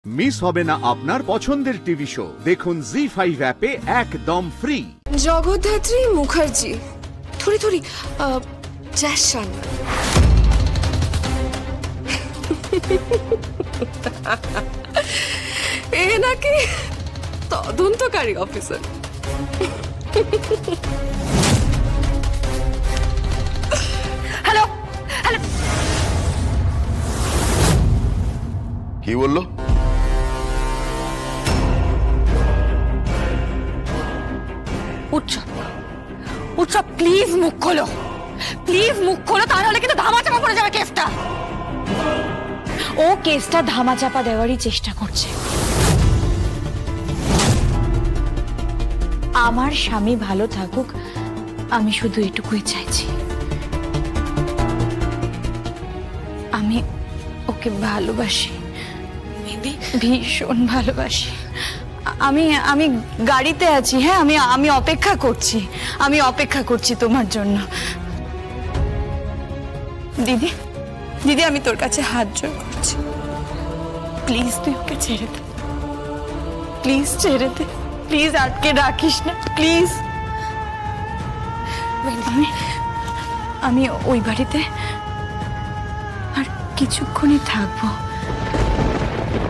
Miss হবে না আপনার পছন্দের টিভি শো। দেখুন জি5 অ্যাপে একদম ফ্রি। জগদ্ধাত্রী মুখার্জি থোড়ি থোড়ি জ্যাসান এ নাকি তদন্তকারী অফিসার। হ্যালো হ্যালো, কি বললো? উৎসব প্লিজ মুখ খোলো, প্লিজ মুখ খোলো, তাহলে কিন্তু ধামাচাপা পড়ে যাবে কেসটা। ও কেসটা ধামাচাপা দেওয়ারই চেষ্টা করছে। আমার স্বামী ভালো থাকুক, আমি শুধু এটুকুই চাইছি। আমি ওকে ভালোবাসি, ভীষণ ভালোবাসি। আমি গাড়িতে আছি। হ্যাঁ, আমি অপেক্ষা করছি, তোমার জন্য। দিদি দিদি, আমি তোর কাছে হাত জোড় করছি, প্লিজ তুই ওকে ছেড়ে দে, প্লিজ ছেড়ে দে, প্লিজ আটকে রাখিস না, প্লিজ। আমি ওই বাড়িতে আর কিছুক্ষণই থাকবো,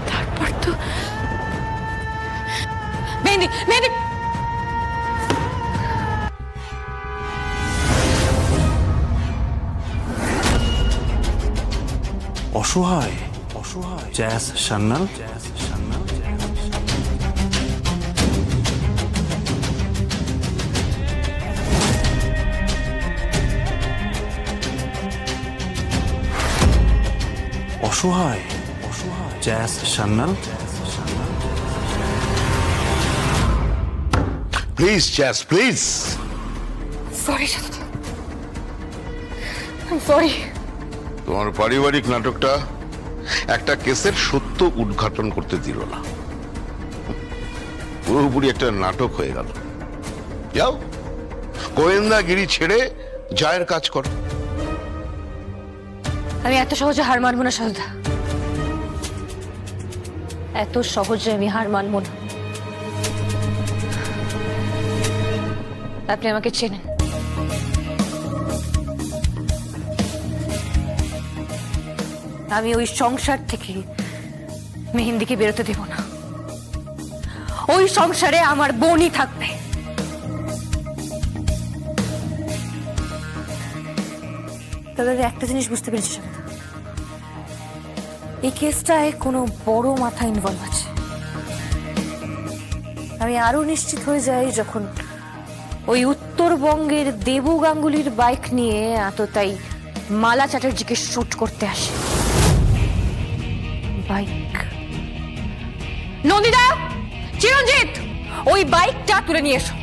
তারপর তো মেহেন্দি মেহেন্দি। অসহায় জ্যাস সান্যাল। অসহায় Jas Sanyal. Please Jas, please. Sorry sorry. তোমার পারিবারিক নাটকটা একটা কেসের সত্য উদ্ঘাটন করতে দিল না, পুরোপুরি একটা নাটক হয়ে গেল। যাও, গোয়েন্দাগিরি ছেড়ে জায়ের কাজ করো। আমি এত সহজে হার মানবো না সাজদা, এত সহজে আমি হার মানবো না। আপনি আমাকে চেনেন, আমি ওই সংসার থেকে মেহেন্দিকে বেরোতে দেব না। ওই সংসারে আমার বোনই থাকবে। তবে আমি একটা জিনিস বুঝতে পেরেছি সাজদা, এই কেসটায় কোনো বড় মাথা ইনভলভ আছে। আমি আরো নিশ্চিত হয়ে যাই যখন ওই উত্তরবঙ্গের দেবু গাঙ্গুলির বাইক নিয়ে আততায়ী মালা চ্যাটার্জিকে শুট করতে আসে। বাইক, নন্দিতা, চিরঞ্জিত, ওই বাইকটা তুলে নিয়ে এসো,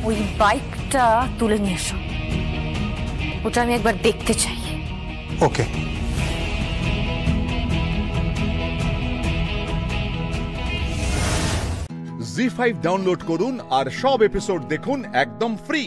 ওই বাইকটা তুলে নিয়ে এসো। ওটা আমি একবার দেখতে চাই। ওকে। জি5 ডাউনলোড করুন আর সব এপিসোড দেখুন একদম ফ্রি।